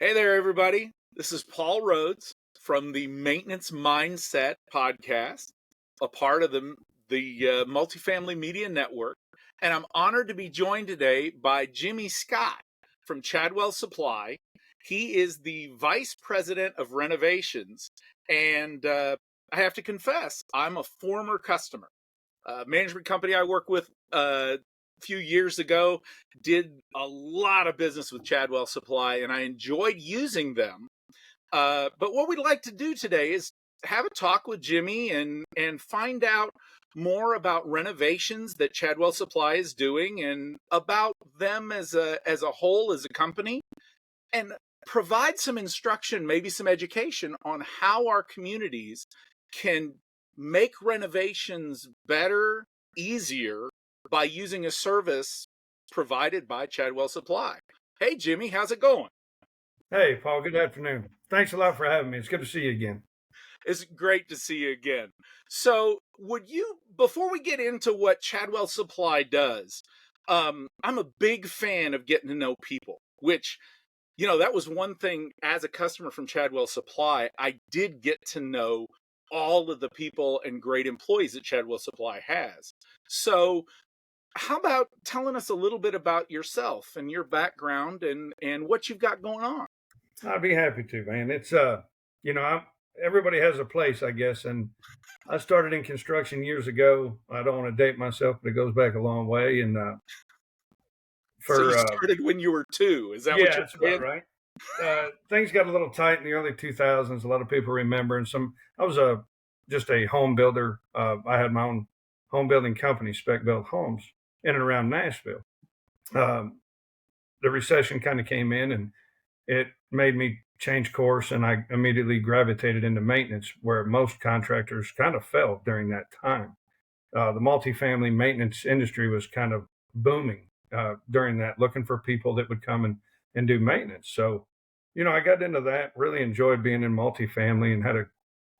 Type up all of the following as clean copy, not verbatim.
Hey there, everybody. This is Paul Rhodes from the Maintenance Mindset podcast, a part of the Multifamily Media Network. And I'm honored to be joined today by Jimmy Scott from Chadwell Supply. He is the Vice President of Renovations. And I have to confess, I'm a former customer. Management company I work with few years ago, did a lot of business with Chadwell Supply, and I enjoyed using them. But what we'd like to do today is have a talk with Jimmy and find out more about renovations that Chadwell Supply is doing and about them as a whole, as a company, and provide some instruction, maybe some education on how our communities can make renovations better, easier, by using a service provided by Chadwell Supply. Hey, Jimmy, how's it going? Hey, Paul, good afternoon. Thanks a lot for having me. It's good to see you again. It's great to see you again. So, before we get into what Chadwell Supply does, I'm a big fan of getting to know people, which, that was one thing as a customer from Chadwell Supply, I did get to know all of the people and great employees that Chadwell Supply has. So, how about telling us a little bit about yourself and your background and what you've got going on? I'd be happy to, man. It's everybody has a place, I guess, and I started in construction years ago. I don't want to date myself, but it goes back a long way. And So you for started when you were 2. Is that what Yeah, you're that's about saying? right. Things got a little tight in the early 2000s. A lot of people remember, and I was just a home builder. I had my own home building company, Spec Built Homes, in and around Nashville. Um, the recession kind of came in, and it made me change course, and I immediately gravitated into maintenance, where most contractors kind of fell during that time. The multifamily maintenance industry was kind of booming during that, looking for people that would come and do maintenance. So, I got into that, really enjoyed being in multifamily, and had a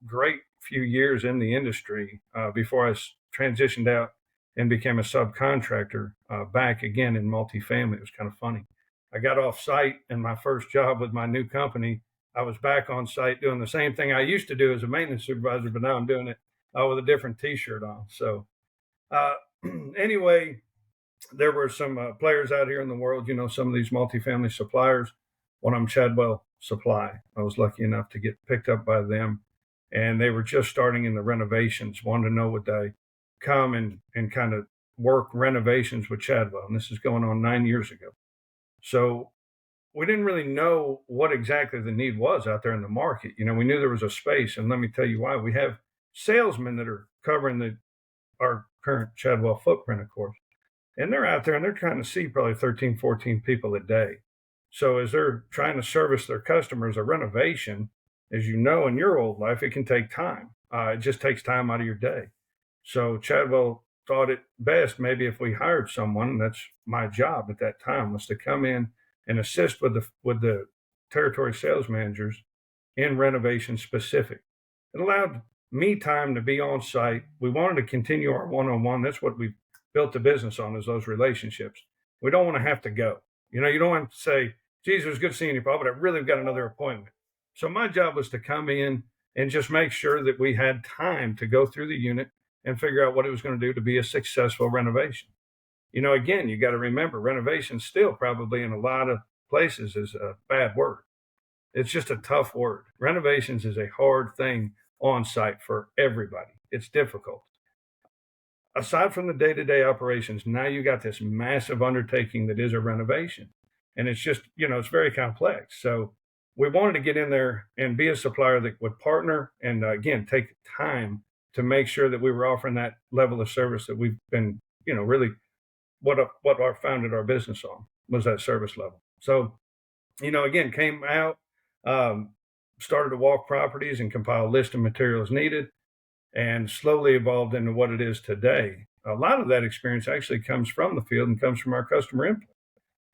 great few years in the industry before I transitioned out and became a subcontractor back again in multifamily. It was kind of funny. I got off site in my first job with my new company. I was back on site doing the same thing I used to do as a maintenance supervisor, but now I'm doing it with a different T-shirt on. So, uh, anyway, there were some players out here in the world. Some of these multifamily suppliers. One of them, Chadwell Supply. I was lucky enough to get picked up by them, and they were just starting in the renovations. Wanted to know would I come and kind of work renovations with Chadwell, and this is going on 9 years ago. So we didn't really know what exactly the need was out there in the market. We knew there was a space, and let me tell you why. We have salesmen that are covering our current Chadwell footprint, of course, and they're out there and they're trying to see probably 13, 14 people a day. So as they're trying to service their customers, a renovation, as you know, in your old life, it can take time. It just takes time out of your day. So Chadwell thought it best maybe if we hired someone, and that's my job at that time, was to come in and assist with the territory sales managers in renovation specific. It allowed me time to be on site. We wanted to continue our one-on-one. That's what we built the business on, is those relationships. We don't want to have to go. You don't want to say, geez, it was good seeing you, Paul, but I really got another appointment. So my job was to come in and just make sure that we had time to go through the unit and figure out what it was going to do to be a successful renovation. Again, you got to remember, renovation still probably in a lot of places is a bad word. It's just a tough word. Renovations is a hard thing on site for everybody. It's difficult. Aside from the day-to-day operations, now you got this massive undertaking that is a renovation. And it's just, it's very complex. So we wanted to get in there and be a supplier that would partner and, again, take time to make sure that we were offering that level of service that we've been, really what our founded our business on, was that service level. So, again, came out, started to walk properties and compile a list of materials needed, and slowly evolved into what it is today. A lot of that experience actually comes from the field and comes from our customer input.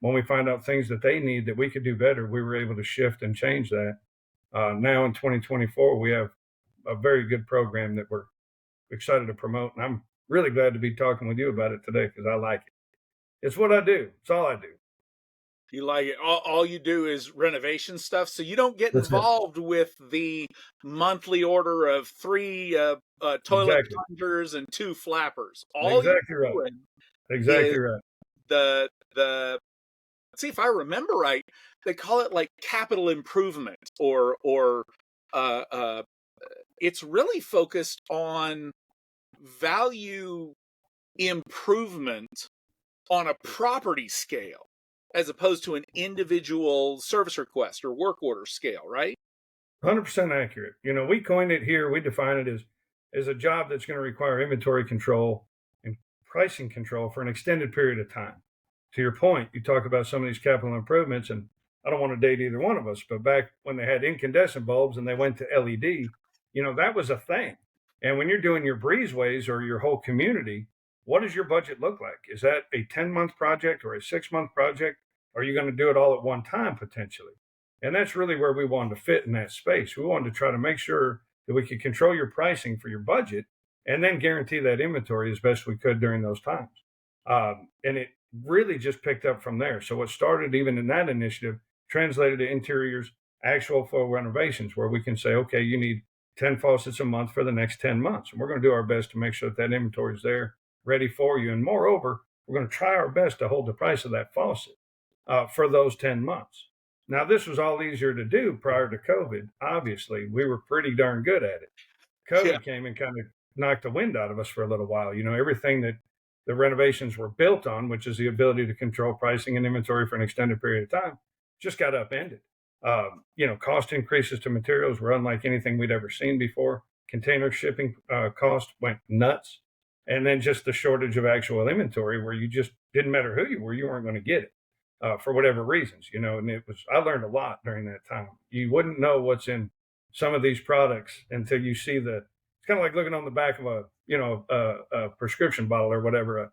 When we find out things that they need that we could do better, we were able to shift and change that. Now in 2024, we have a very good program that we're excited to promote, and I'm really glad to be talking with you about it today because I like it. It's what I do. It's all I do. You like it. All you do is renovation stuff, so you don't get That's it. involved with the monthly order of 3 toilet Exactly. plungers and 2 flappers. All you're Exactly right. doing is Exactly right. the let's see if I remember right, they call it like capital improvement or uh, uh, it's really focused on value improvement on a property scale as opposed to an individual service request or work order scale, right? 100% accurate. We coined it here. We define it as a job that's going to require inventory control and pricing control for an extended period of time. To your point, you talk about some of these capital improvements, and I don't want to date either one of us, but back when they had incandescent bulbs and they went to LED, that was a thing. And when you're doing your breezeways or your whole community, what does your budget look like? Is that a 10-month project or a 6-month project? Are you going to do it all at one time potentially? And that's really where we wanted to fit in that space. We wanted to try to make sure that we could control your pricing for your budget and then guarantee that inventory as best we could during those times. And it really just picked up from there. So what started even in that initiative translated to interiors, actual full renovations, where we can say, okay, you need 10 faucets a month for the next 10 months. And we're going to do our best to make sure that that inventory is there ready for you. And moreover, we're going to try our best to hold the price of that faucet for those 10 months. Now, this was all easier to do prior to COVID. Obviously, we were pretty darn good at it. Yeah. COVID came and kind of knocked the wind out of us for a little while. Everything that the renovations were built on, which is the ability to control pricing and inventory for an extended period of time, just got upended. Cost increases to materials were unlike anything we'd ever seen before. Container shipping cost went nuts. And then just the shortage of actual inventory where you just didn't matter who you were, you weren't going to get it. For whatever reasons, and I learned a lot during that time. You wouldn't know what's in some of these products until you see it's kind of like looking on the back of a prescription bottle or whatever, a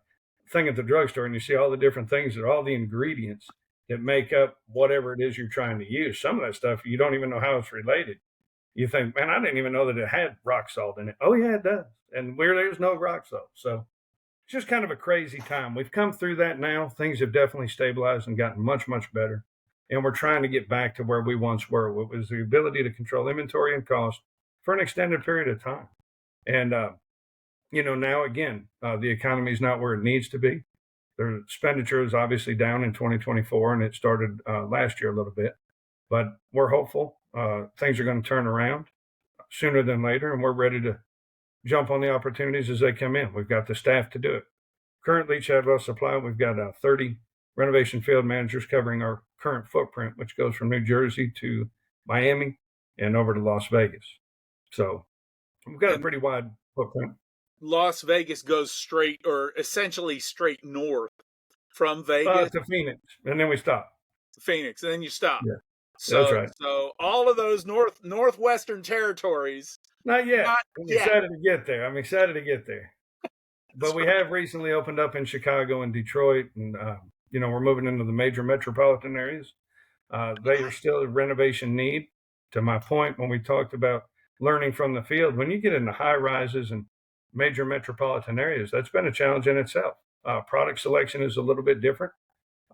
thing at the drugstore, and you see all the different things that are all the ingredients that make up whatever it is you're trying to use. Some of that stuff, you don't even know how it's related. You think, man, I didn't even know that it had rock salt in it. Oh yeah, it does. And where there's no rock salt. So it's just kind of a crazy time. We've come through that now. Things have definitely stabilized and gotten much, much better. And we're trying to get back to where we once were, what was the ability to control inventory and cost for an extended period of time. And, now again, the economy is not where it needs to be. The expenditure is obviously down in 2024, and it started last year a little bit. But we're hopeful things are going to turn around sooner than later, and we're ready to jump on the opportunities as they come in. We've got the staff to do it. Currently, Chadwell Supply, we've got 30 renovation field managers covering our current footprint, which goes from New Jersey to Miami and over to Las Vegas. So we've got a pretty wide footprint. Las Vegas goes straight or essentially straight north from Vegas To Phoenix, and then we stop. to Phoenix, and then you stop. Yeah, that's So, right. so all of those northwestern territories. Not yet. Not I'm yet. excited to get there. But we have recently opened up in Chicago and Detroit, and we're moving into the major metropolitan areas. They are still a renovation need. To my point, when we talked about learning from the field, when you get into high rises and major metropolitan areas, that's been a challenge in itself. Product selection is a little bit different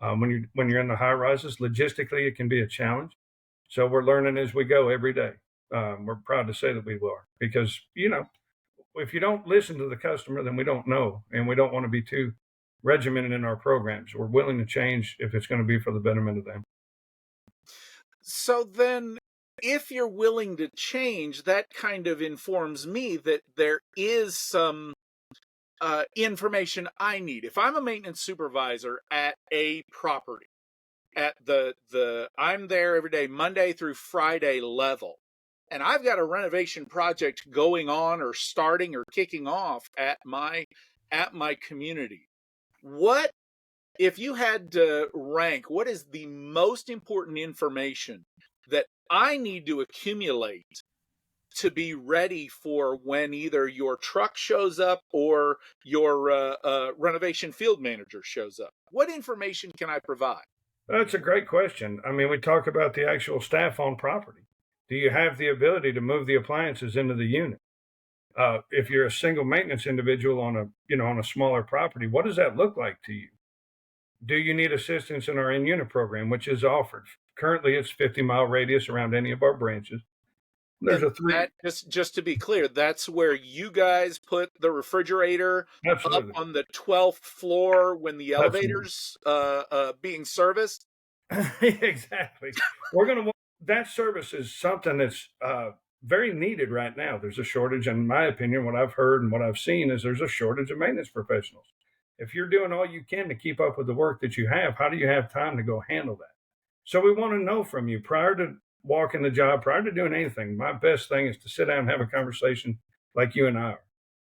when you're in the high rises. Logistically, it can be a challenge. So we're learning as we go every day. We're proud to say that we are, because if you don't listen to the customer, then we don't know, and we don't want to be too regimented in our programs. We're willing to change if it's going to be for the betterment of them. So then, if you're willing to change, that kind of informs me that there is some information I need. If I'm a maintenance supervisor at a property, at I'm there every day, Monday through Friday level, and I've got a renovation project going on or starting or kicking off at my community. What, if you had to rank, what is the most important information that I need to accumulate to be ready for when either your truck shows up or your renovation field manager shows up? What information can I provide? That's a great question. I mean, we talk about the actual staff on property. Do you have the ability to move the appliances into the unit? If you're a single maintenance individual on a smaller property, what does that look like to you? Do you need assistance in our in-unit program, which is offered? Currently, it's 50-mile radius around any of our branches. There's And a three. that, just to be clear, that's where you guys put the refrigerator up Absolutely. on the 12th floor when the Absolutely. elevator's being serviced. Exactly. We're going to, that service is something that's very needed right now. There's a shortage, in my opinion, what I've heard and what I've seen is there's a shortage of maintenance professionals. If you're doing all you can to keep up with the work that you have, how do you have time to go handle that? So we want to know from you prior to walking the job, prior to doing anything. My best thing is to sit down and have a conversation like you and I are.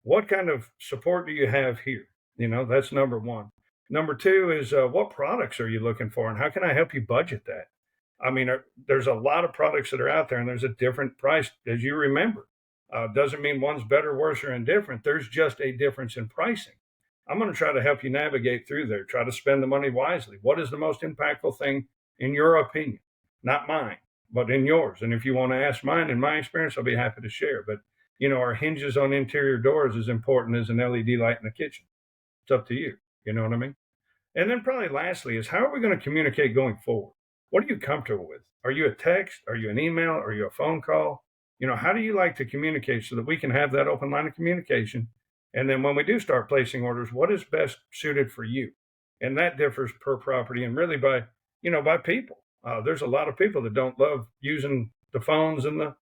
What kind of support do you have here? That's number one. Number two is what products are you looking for, and how can I help you budget that? I mean, there's a lot of products that are out there, and there's a different price, as you remember. Doesn't mean one's better, worse, or indifferent. There's just a difference in pricing. I'm going to try to help you navigate through there. Try to spend the money wisely. What is the most impactful thing in your opinion? Not mine, but in yours. And if you want to ask mine, in my experience, I'll be happy to share. But our hinges on interior doors is important as an LED light in the kitchen. It's up to you. You know what I mean? And then probably lastly is how are we going to communicate going forward? What are you comfortable with? Are you a text? Are you an email? Are you a phone call? How do you like to communicate so that we can have that open line of communication? And then when we do start placing orders, what is best suited for you? And that differs per property and really by people. There's a lot of people that don't love using the phones and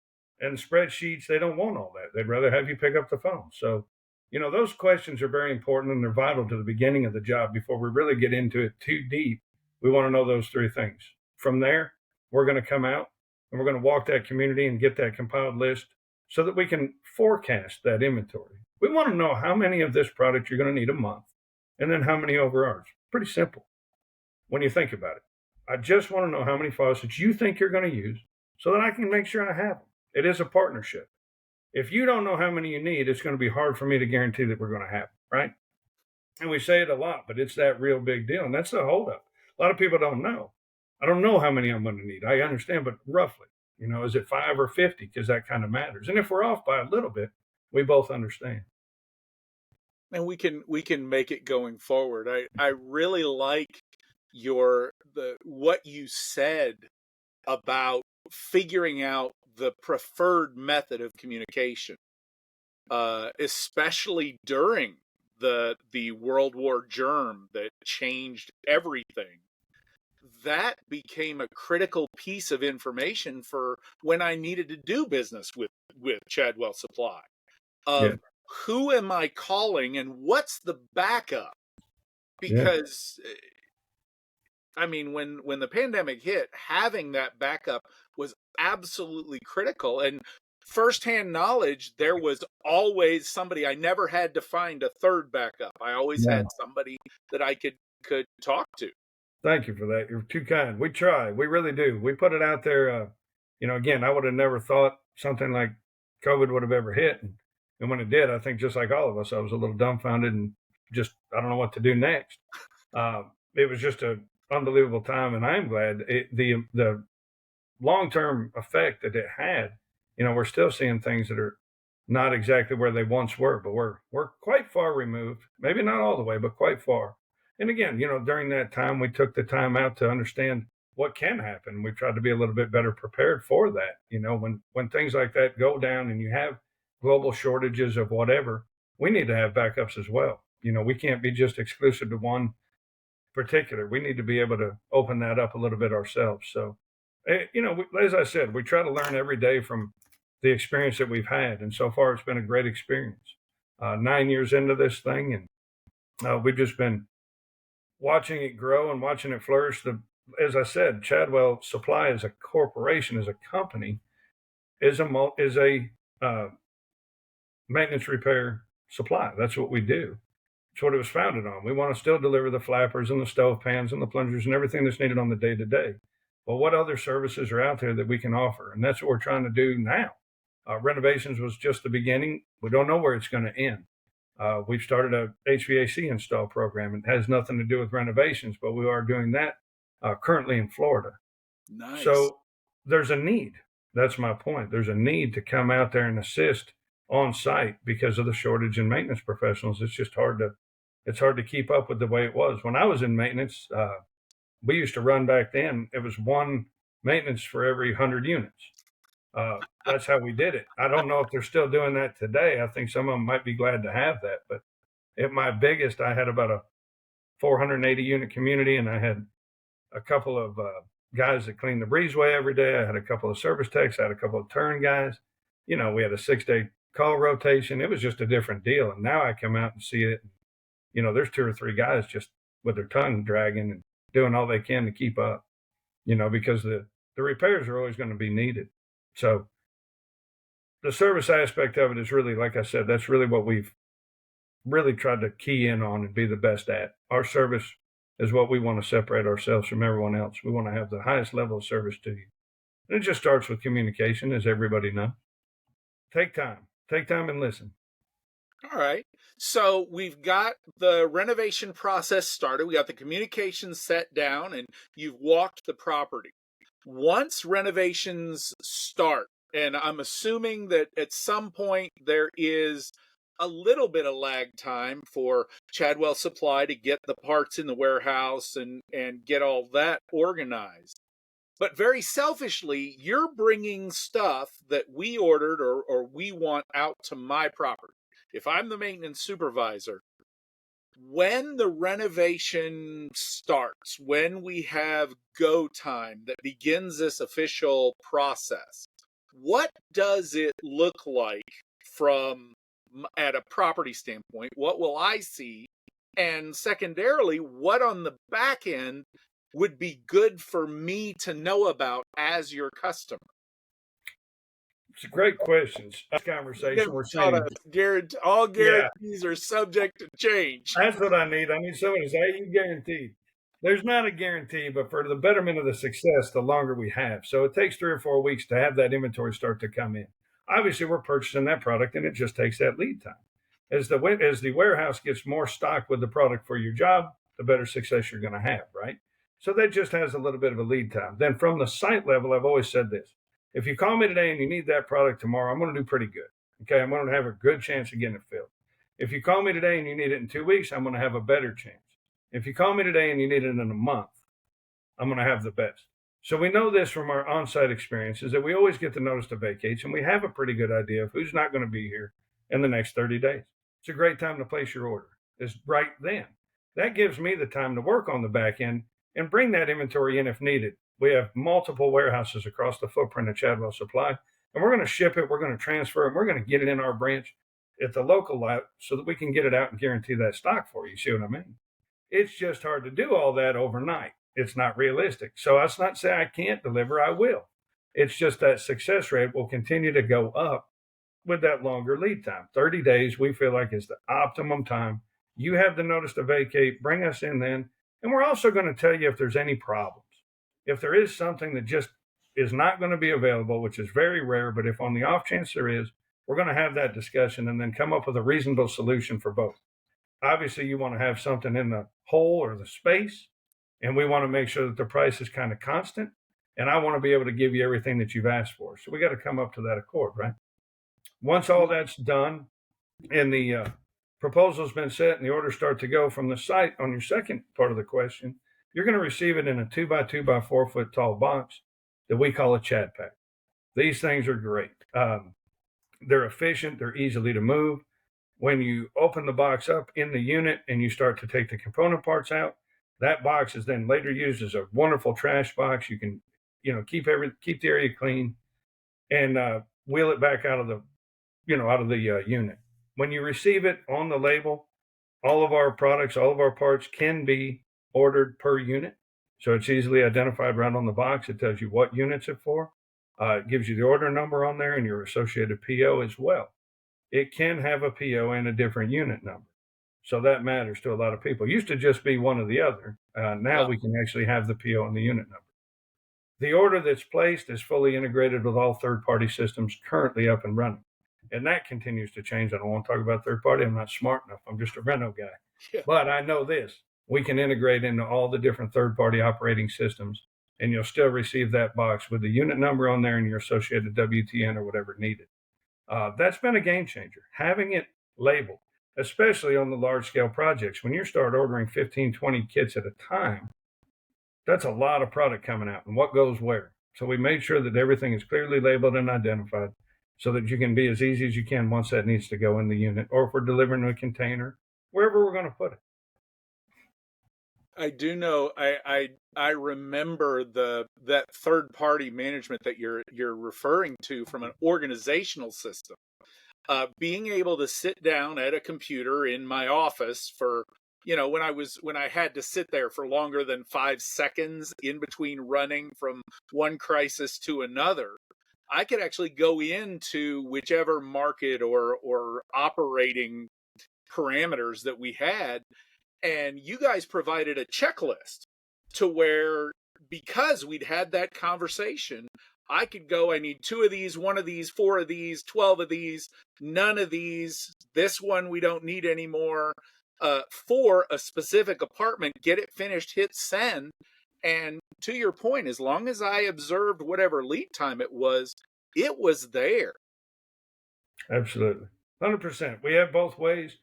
spreadsheets. They don't want all that. They'd rather have you pick up the phone. So those questions are very important and they're vital to the beginning of the job before we really get into it too deep. We want to know those three things. From there, we're going to come out and we're going to walk that community and get that compiled list so that we can forecast that inventory. We want to know how many of this product you're going to need a month and then how many over ours. Pretty simple when you think about it. I just want to know how many faucets you think you're going to use so that I can make sure I have them. It is a partnership. If you don't know how many you need, it's going to be hard for me to guarantee that we're going to have them, right? And we say it a lot, but it's that real big deal. And that's the holdup. A lot of people don't know. I don't know how many I'm going to need. I understand, but roughly, is it 5 or 50? Because that kind of matters. And if we're off by a little bit, we both understand. And we can make it going forward. I really like what you said about figuring out the preferred method of communication, especially during the World War germ that changed everything. That became a critical piece of information for when I needed to do business with Chadwell Supply. Yeah. Of who am I calling and what's the backup? Yeah. Because I mean, when the pandemic hit, having that backup was absolutely critical. And firsthand knowledge, there was always somebody. I never had to find a third backup. I always had No. somebody that I could talk to. Thank you for that. You're too kind. We try. We really do. We put it out there. Again, I would have never thought something like COVID would have ever hit. And when it did, I think just like all of us, I was a little dumbfounded and just, I don't know what to do next. It was just an unbelievable time. And I'm glad the long-term effect that it had, we're still seeing things that are not exactly where they once were, but we're quite far removed. Maybe not all the way, but quite far. And again, during that time, we took the time out to understand what can happen. We tried to be a little bit better prepared for that. When things like that go down and you have global shortages of whatever, we need to have backups as well. We can't be just exclusive to one particular. We need to be able to open that up a little bit ourselves. So, as I said, we try to learn every day from the experience that we've had, and so far it's been a great experience. 9 years into this thing, and we've just been watching it grow and watching it flourish. As I said, Chadwell Supply as a corporation, as a company, is a maintenance repair supply. That's what we do. It's what it was founded on. We want to still deliver the flappers and the stove pans and the plungers and everything that's needed on the day to day. But what other services are out there that we can offer? And that's what we're trying to do now. Renovations was just the beginning. We don't know where it's going to end. We've started a HVAC install program. It has nothing to do with renovations, but we are doing that currently in Florida. Nice. So there's a need. That's my point. There's a need to come out there and assist on site because of the shortage in maintenance professionals. It's just hard It's hard to keep up with the way it was. When I was in maintenance, we used to run back then. It was one maintenance for every 100 units. That's how we did it. I don't know if they're still doing that today. I think some of them might be glad to have that. But at my biggest, I had about a 480 unit community, and I had a couple of guys that cleaned the breezeway every day. I had a couple of service techs. I had a couple of turn guys. We had a 6-day call rotation. It was just a different deal. And now I come out and see it. There's 2 or 3 guys just with their tongue dragging and doing all they can to keep up, because the repairs are always going to be needed. So the service aspect of it is really, like I said, that's really what we've really tried to key in on and be the best at. Our service is what we want to separate ourselves from everyone else. We want to have the highest level of service to you. And it just starts with communication, as everybody knows. Take time and listen. All right. So we've got the renovation process started. We got the communication set down, and you've walked the property. Once renovations start, and I'm assuming that at some point there is a little bit of lag time for Chadwell Supply to get the parts in the warehouse and get all that organized. But very selfishly, you're bringing stuff that we ordered or we want out to my property. If I'm the maintenance supervisor, when the renovation starts, when we have go time that begins this official process, what does it look like from at a property standpoint? What will I see? And secondarily, what on the back end would be good for me to know about as your customer? It's a great question. This conversation we're saying all guarantees are subject to change. That's what I need. I need somebody to say, "Hey, you guaranteed." There's not a guarantee, but for the betterment of the success, the longer we have. So it takes 3 or 4 weeks to have that inventory start to come in. Obviously, we're purchasing that product, and it just takes that lead time. As the warehouse gets more stock with the product for your job, the better success you're going to have, right? So that just has a little bit of a lead time. Then from the site level, I've always said this. If you call me today and you need that product tomorrow, I'm going to do pretty good. Okay, I'm going to have a good chance of getting it filled. If you call me today and you need it in 2 weeks, I'm going to have a better chance. If you call me today and you need it in a month, I'm going to have the best. So we know this from our on-site experiences that we always get the notice to vacate, and we have a pretty good idea of who's not going to be here in the next 30 days. It's a great time to place your order. It's right then. That gives me the time to work on the back end and bring that inventory in if needed. We have multiple warehouses across the footprint of Chadwell Supply, and we're going to ship it, we're going to transfer it, we're going to get it in our branch at the local lot so that we can get it out and guarantee that stock for you. See what I mean? It's just hard to do all that overnight. It's not realistic. So that's not saying I can't deliver, I will. It's just that success rate will continue to go up with that longer lead time. 30 days, we feel like is the optimum time. You have the notice to vacate, bring us in then, and we're also going to tell you if there's any problems. If there is something that just is not going to be available, which is very rare, but if on the off chance there is, we're going to have that discussion and then come up with a reasonable solution for both. Obviously, you want to have something in the hole or the space, and we want to make sure that the price is kind of constant, and I want to be able to give you everything that you've asked for. So we got to come up to that accord, right? Once all that's done and the proposal's been set and the orders start to go from the site on your second part of the question, you're going to receive it in a 2x2 by 4 foot tall box that we call a Chad pack. These things are great. They're efficient. They're easily to move. When you open the box up in the unit and you start to take the component parts out, that box is then later used as a wonderful trash box. You can, keep the area clean and wheel it back out of the unit. When you receive it on the label, all of our products, all of our parts can be ordered per unit. So it's easily identified right on the box. It tells you what units it's for. It gives you the order number on there and your associated PO as well. It can have a PO and a different unit number. So that matters to a lot of people. It used to just be one or the other. Now we can actually have the PO and the unit number. The order that's placed is fully integrated with all third-party systems currently up and running. And that continues to change. I don't want to talk about third-party. I'm not smart enough. I'm just a reno guy. Yeah. But I know this. We can integrate into all the different third-party operating systems, and you'll still receive that box with the unit number on there and your associated WTN or whatever needed. That's been a game changer. Having it labeled. especially on the large scale projects. When you start ordering 15, 20 kits at a time, that's a lot of product coming out and what goes where. So we made sure that everything is clearly labeled and identified so that you can be as easy as you can once that needs to go in the unit, or if we're delivering a container, wherever we're going to put it. I do know. I remember that third party management that you're referring to from an organizational system. Being able to sit down at a computer in my office for, when I had to sit there for longer than 5 seconds in between running from one crisis to another, I could actually go into whichever market or operating parameters that we had, and you guys provided a checklist to where, because we'd had that conversation, I could go, I need 2 of these, 1 of these, 4 of these, 12 of these, none of these, this one we don't need anymore, for a specific apartment, get it finished, hit send. And to your point, as long as I observed whatever lead time it was there. Absolutely. 100%. We have both ways.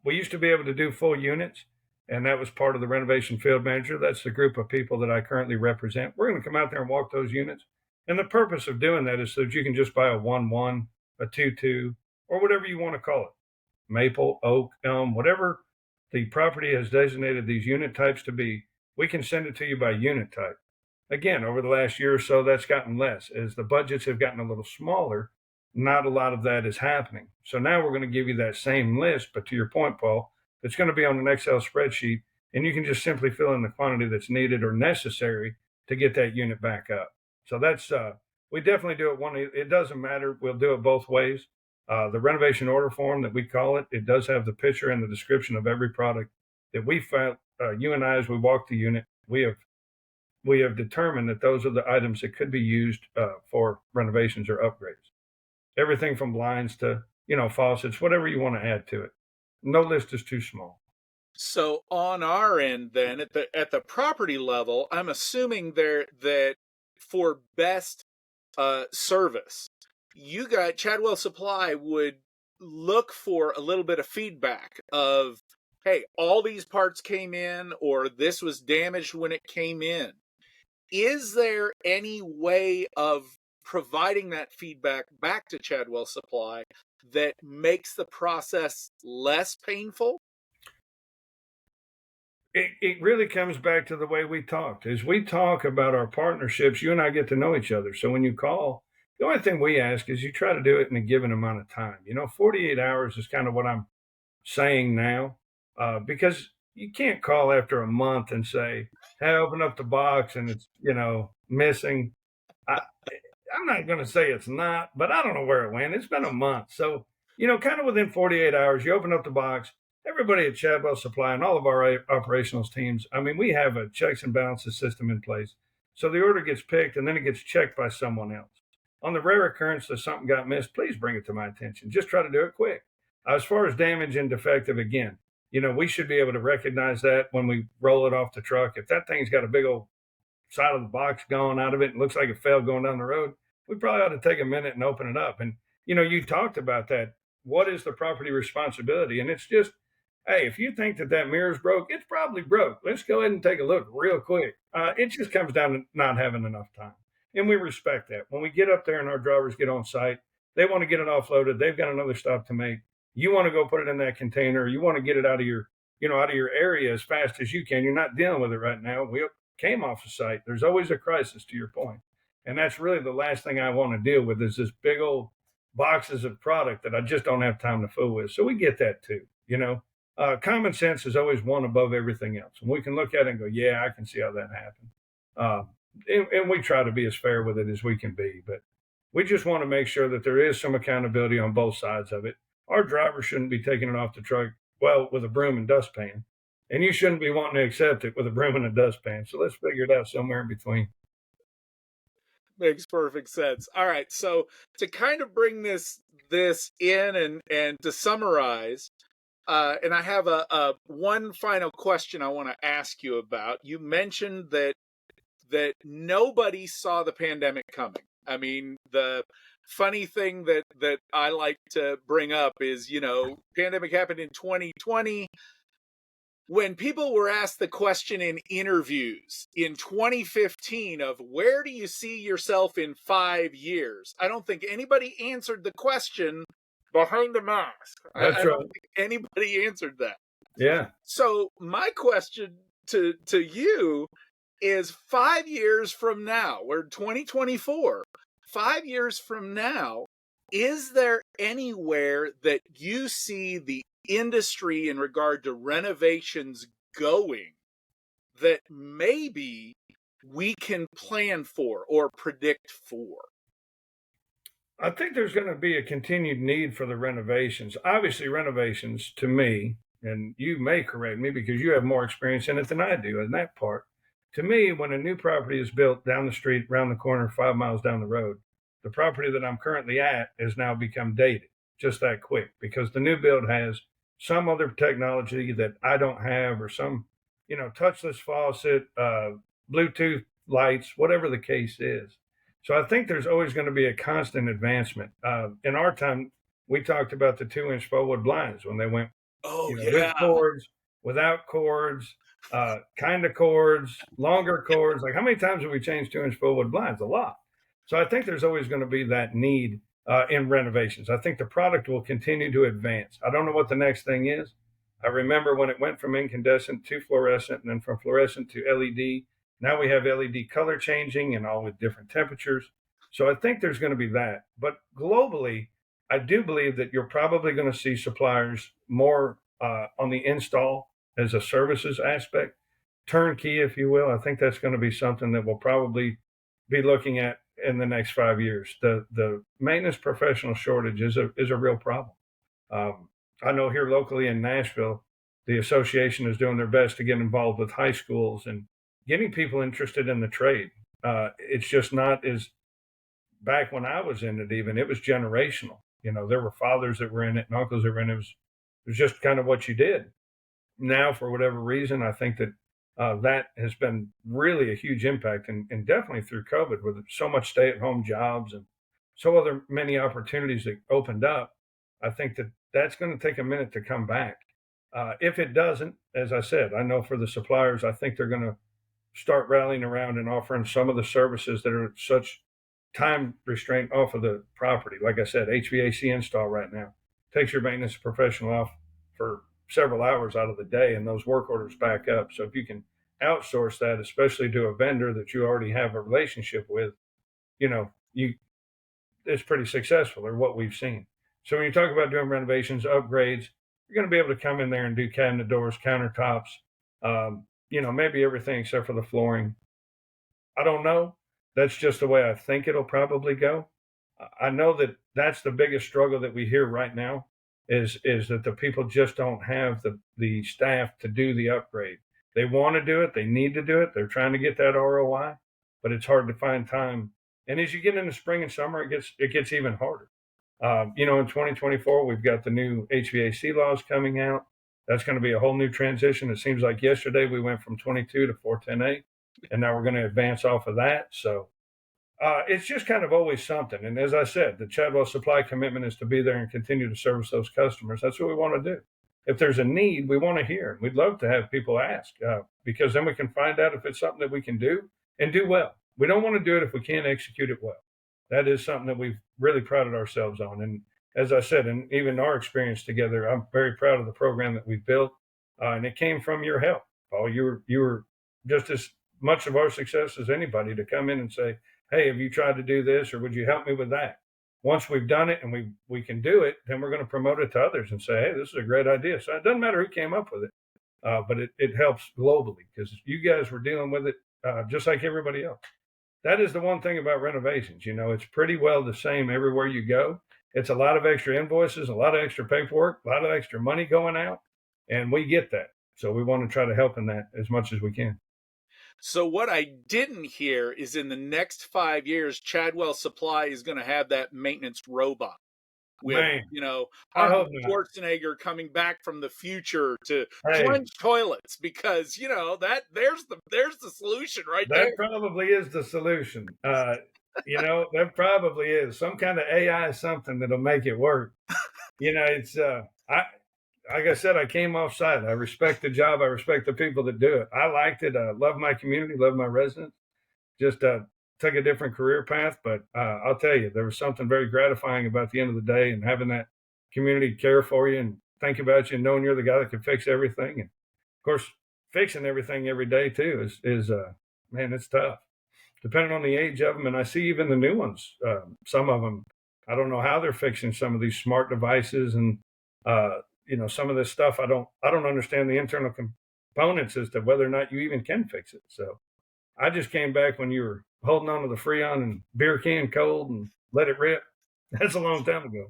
We used to be able to do full units, and that was part of the renovation field manager. That's the group of people that I currently represent. We're going to come out there and walk those units. And the purpose of doing that is so that you can just buy a 1-1, a 2-2, or whatever you want to call it, maple, oak, elm, whatever the property has designated these unit types to be. We can send it to you by unit type. Again, over the last year or so, that's gotten less. As the budgets have gotten a little smaller, not a lot of that is happening. So now we're going to give you that same list, but to your point, Paul, it's going to be on an Excel spreadsheet, and you can just simply fill in the quantity that's needed or necessary to get that unit back up. So that's we definitely do it one. It doesn't matter. We'll do it both ways. The renovation order form that we call it, it does have the picture and the description of every product that we found. You and I, as we walk the unit, we have determined that those are the items that could be used for renovations or upgrades. Everything from blinds to, faucets, whatever you want to add to it. No list is too small. So on our end, then, at the property level, I'm assuming there that for best service, you got Chadwell Supply would look for a little bit of feedback of, hey, all these parts came in, or this was damaged when it came in. Is there any way of providing that feedback back to Chadwell Supply that makes the process less painful? It really comes back to the way we talked. As we talk about our partnerships, you and I get to know each other. So when you call, the only thing we ask is you try to do it in a given amount of time. 48 hours is kind of what I'm saying now, because you can't call after a month and say, hey, open up the box and it's, missing. I, I'm not going to say it's not, but I don't know where it went. It's been a month. So, kind of within 48 hours, you open up the box. Everybody at Chadwell Supply and all of our operational teams, I mean, we have a checks and balances system in place. So the order gets picked and then it gets checked by someone else. On the rare occurrence that something got missed, please bring it to my attention. Just try to do it quick. As far as damage and defective, again, we should be able to recognize that when we roll it off the truck. If that thing's got a big old side of the box gone out of it and looks like it fell going down the road, we probably ought to take a minute and open it up. And, you talked about that. What is the property responsibility? And it's just, hey, if you think that mirror's broke, it's probably broke. Let's go ahead and take a look real quick. It just comes down to not having enough time. And we respect that. When we get up there and our drivers get on site, they want to get it offloaded. They've got another stop to make. You want to go put it in that container. You want to get it out of your area as fast as you can. You're not dealing with it right now. We came off the site. There's always a crisis, to your point. And that's really the last thing I want to deal with is this big old boxes of product that I just don't have time to fool with. So we get that too, common sense is always one above everything else. And we can look at it and go, yeah, I can see how that happened. And we try to be as fair with it as we can be. But we just want to make sure that there is some accountability on both sides of it. Our driver shouldn't be taking it off the truck, with a broom and dustpan. And you shouldn't be wanting to accept it with a broom and a dustpan. So let's figure it out somewhere in between. Makes perfect sense. All right. So to kind of bring this in and to summarize, and I have a one final question I want to ask you about. You mentioned that nobody saw the pandemic coming. I mean, the funny thing that I like to bring up is, pandemic happened in 2020. When people were asked the question in interviews in 2015 of where do you see yourself in 5 years, I don't think anybody answered the question behind a mask. That's I right. don't think anybody answered that. Yeah. So my question to you is 5 years from now, we're 2024, 5 years from now, is there anywhere that you see the industry in regard to renovations going that maybe we can plan for or predict for? I think there's going to be a continued need for the renovations. Obviously, renovations to me, and you may correct me because you have more experience in it than I do in that part. To me, when a new property is built down the street, around the corner, 5 miles down the road, the property that I'm currently at has now become dated just that quick because the new build has some other technology that I don't have, or some, touchless faucet, Bluetooth lights, whatever the case is. So I think there's always going to be a constant advancement. In our time, we talked about the 2-inch forward blinds when they went, Oh, with yeah. cords, without cords, kind of cords, longer cords. Like how many times have we changed 2-inch forward blinds? A lot. So I think there's always going to be that need in renovations. I think the product will continue to advance. I don't know what the next thing is. I remember when it went from incandescent to fluorescent, and then from fluorescent to LED. Now we have LED color changing and all with different temperatures. So I think there's going to be that. But globally, I do believe that you're probably going to see suppliers more on the install as a services aspect, turnkey, if you will. I think that's going to be something that we'll probably be looking at in the next 5 years. The maintenance professional shortage is a real problem. I know here locally in Nashville, the association is doing their best to get involved with high schools and getting people interested in the trade. It's just not as back when I was in it, even it was generational. There were fathers that were in it and uncles that were in it. It was just kind of what you did. Now, for whatever reason, I think that that has been really a huge impact, and definitely through COVID, with so much stay-at-home jobs and so other many opportunities that opened up. I think that that's going to take a minute to come back. If it doesn't, as I said, I know for the suppliers, I think they're going to start rallying around and offering some of the services that are such time restraint off of the property. Like I said, HVAC install right now takes your maintenance professional off for several hours out of the day, and those work orders back up. So if you can outsource that, especially to a vendor that you already have a relationship with, you it's pretty successful, or what we've seen. So when you talk about doing renovations, upgrades, you're going to be able to come in there and do cabinet doors, countertops, maybe everything except for the flooring. I don't know. That's just the way I think it'll probably go. I know that that's the biggest struggle that we hear right now is that the people just don't have the staff to do the upgrade. They want to do it. They need to do it. They're trying to get that ROI, but it's hard to find time. And as you get into spring and summer, it gets even harder. In 2024, we've got the new HVAC laws coming out. That's going to be a whole new transition. It seems like yesterday we went from 22 to 410A, and now we're going to advance off of that. So it's just kind of always something. And as I said, the Chadwell Supply commitment is to be there and continue to service those customers. That's what we want to do. If there's a need, we want to hear. We'd love to have people ask because then we can find out if it's something that we can do and do well. We don't want to do it if we can't execute it well. That is something that we've really prided ourselves on. And as I said, and even our experience together, I'm very proud of the program that we've built. And it came from your help, Paul. You were just as much of our success as anybody to come in and say, hey, have you tried to do this, or would you help me with that? Once we've done it and we can do it, then we're going to promote it to others and say, hey, this is a great idea. So it doesn't matter who came up with it, but it helps globally because you guys were dealing with it just like everybody else. That is the one thing about renovations. It's pretty well the same everywhere you go. It's a lot of extra invoices, a lot of extra paperwork, a lot of extra money going out, and we get that. So we want to try to help in that as much as we can. So what I didn't hear is in the next 5 years, Chadwell Supply is going to have that maintenance robot with, Man, I Arnold hope not. Schwarzenegger coming back from the future to Hey, plunge toilets because, that there's the solution right there. that probably is the solution. That probably is some kind of AI something that'll make it work. It's I like I said, I came off site. I respect the job. I respect the people that do it. I liked it. I love my community, love my residents. Just took a different career path, but I'll tell you, there was something very gratifying about the end of the day and having that community care for you and think about you and knowing you're the guy that can fix everything. And of course, fixing everything every day too is man, it's tough depending on the age of them. And I see even the new ones, some of them, I don't know how they're fixing some of these smart devices and some of this stuff. I don't understand the internal components as to whether or not you even can fix it. So I just came back when you were holding on to the Freon and beer can cold and let it rip. That's a long time ago.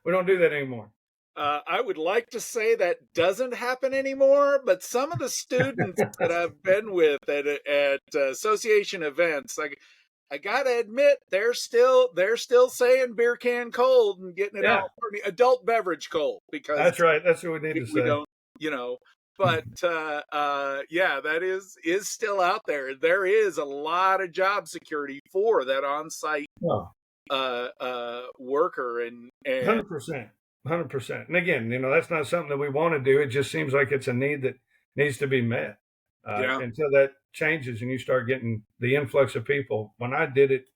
We don't do that anymore. I would like to say that doesn't happen anymore, but some of the students that I've been with at association events, like I gotta admit, they're still saying beer can cold and getting it Yeah, out for me, adult beverage cold, because that's right. That's what we need to we say. don't, you know. But yeah, that is still out there. There is a lot of job security for that on-site Oh, worker, and 100%. 100%. And again, that's not something that we want to do. It just seems like it's a need that needs to be met. yeah, Until that changes and you start getting the influx of people. When I did it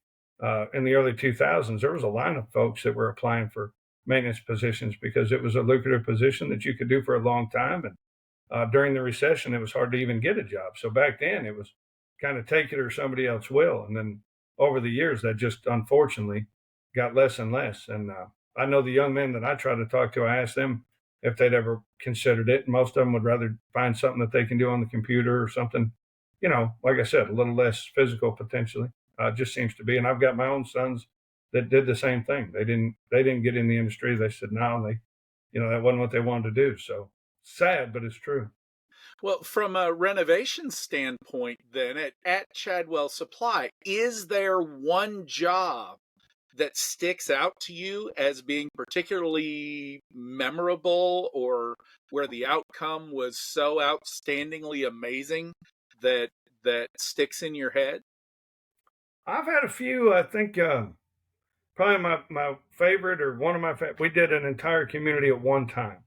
in the early 2000s, there was a line of folks that were applying for maintenance positions because it was a lucrative position that you could do for a long time. And during the recession, it was hard to even get a job. So back then, it was kind of take it or somebody else will. And then over the years, that just unfortunately got less and less. And I know the young men that I try to talk to, I ask them if they'd ever considered it. And most of them would rather find something that they can do on the computer or something, like I said, a little less physical potentially. Just seems to be. And I've got my own sons that did the same thing. They didn't get in the industry. They said no, that wasn't what they wanted to do. So sad, but it's true. well, from a renovation standpoint, then at Chadwell Supply, is there one job that sticks out to you as being particularly memorable, or where the outcome was so outstandingly amazing that sticks in your head? I've had a few. I think probably my favorite or one of my favorite. We did an entire community at one time,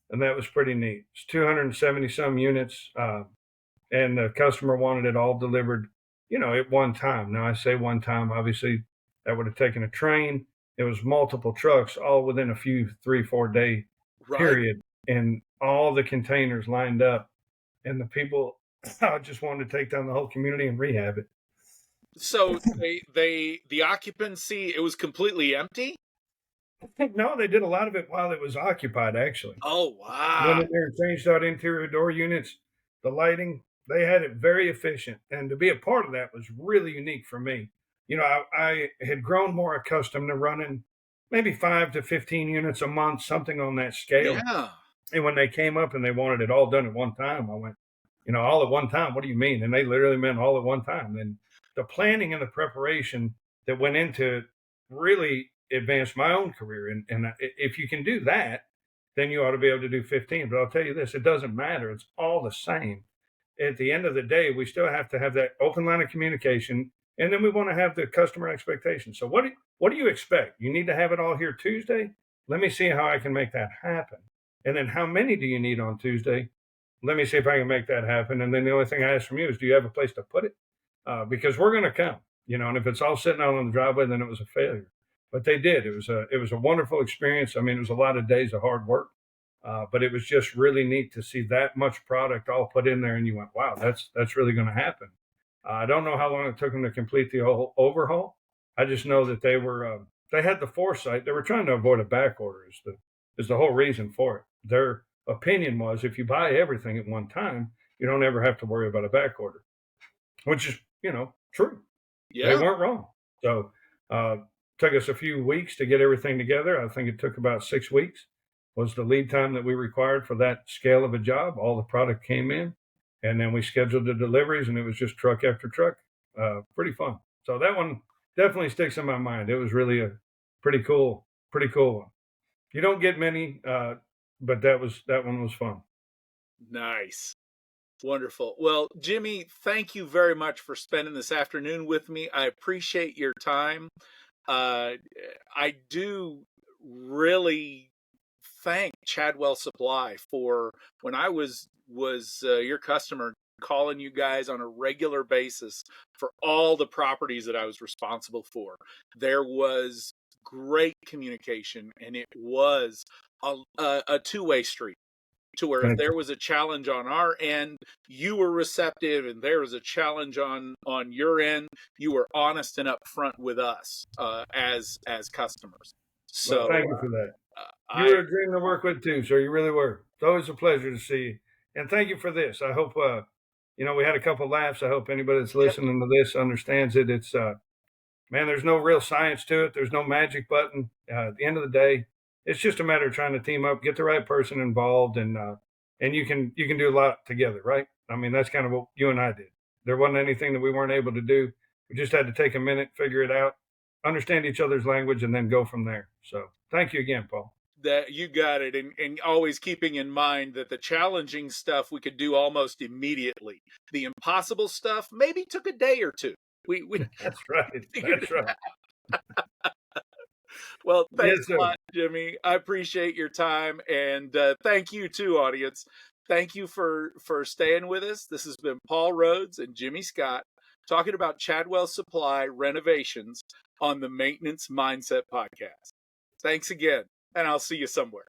and that was pretty neat. It's 270 some units, and the customer wanted it all delivered, at one time. Now I say one time. Obviously, that would have taken a train. It was multiple trucks, all within a few 3-4 day Right. period, and all the containers lined up, and the people I just wanted to take down the whole community and rehab it. So the occupancy, it was completely empty? No, they did a lot of it while it was occupied, actually. Oh, Went wow. in there and changed out interior door units, the lighting. They had it very efficient. And to be a part of that was really unique for me. I had grown more accustomed to running maybe 5 to 15 units a month, something on that scale. Yeah. And when they came up and they wanted it all done at one time, I went, all at one time, what do you mean? And they literally meant all at one time. And the planning and the preparation that went into it really advanced my own career. And if you can do that, then you ought to be able to do 15. But I'll tell you this, it doesn't matter. It's all the same. At the end of the day, we still have to have that open line of communication. And then we want to have the customer expectations. So what do you expect? You need to have it all here Tuesday? Let me see how I can make that happen. And then how many do you need on Tuesday? Let me see if I can make that happen. And then the only thing I ask from you is, do you have a place to put it? Because we're going to come, and if it's all sitting out on the driveway, then it was a failure. But they did. It was a wonderful experience. I mean, it was a lot of days of hard work, but it was just really neat to see that much product all put in there, and you went, wow, that's really going to happen. I don't know how long it took them to complete the whole overhaul. I just know that they had the foresight. They were trying to avoid a back order is the whole reason for it. Their opinion was if you buy everything at one time, you don't ever have to worry about a back order, which is true. They Yeah. weren't wrong. So took us a few weeks to get everything together. I think it took about 6 weeks was the lead time that we required for that scale of a job. All the product came in, and then we scheduled the deliveries, and it was just truck after truck. Pretty fun. So that one definitely sticks in my mind. It was really a pretty cool one. You don't get many, but that one was fun. Nice. Wonderful. Well, Jimmy, thank you very much for spending this afternoon with me. I appreciate your time. Uh, I do really thank Chadwell Supply for when I was your customer, calling you guys on a regular basis for all the properties that I was responsible for. There was great communication, and it was a two-way street, to where if Thank there was a challenge on our end, you were receptive, and there was a challenge on your end, you were honest and upfront with us as customers. Well, So thank you for that. You I were a dream to work with too, sir. You really were. It's always a pleasure to see you. And thank you for this. I hope, we had a couple laughs. I hope anybody that's Yep. listening to this understands it. It's, man, there's no real science to it. There's no magic button. At the end of the day, it's just a matter of trying to team up, get the right person involved, and you can do a lot together, right? I mean, that's kind of what you and I did. There wasn't anything that we weren't able to do. We just had to take a minute, figure it out, understand each other's language, and then go from there. So, thank you again, Paul. That you got it, and always keeping in mind that the challenging stuff we could do almost immediately. The impossible stuff maybe took a day or two. We That's right. figured That's it right. out. Well, thanks Yes, a sir. lot, Jimmy. I appreciate your time, and thank you too, audience. Thank you for staying with us. This has been Paul Rhodes and Jimmy Scott talking about Chadwell Supply renovations on the Maintenance Mindset Podcast. Thanks again, and I'll see you somewhere.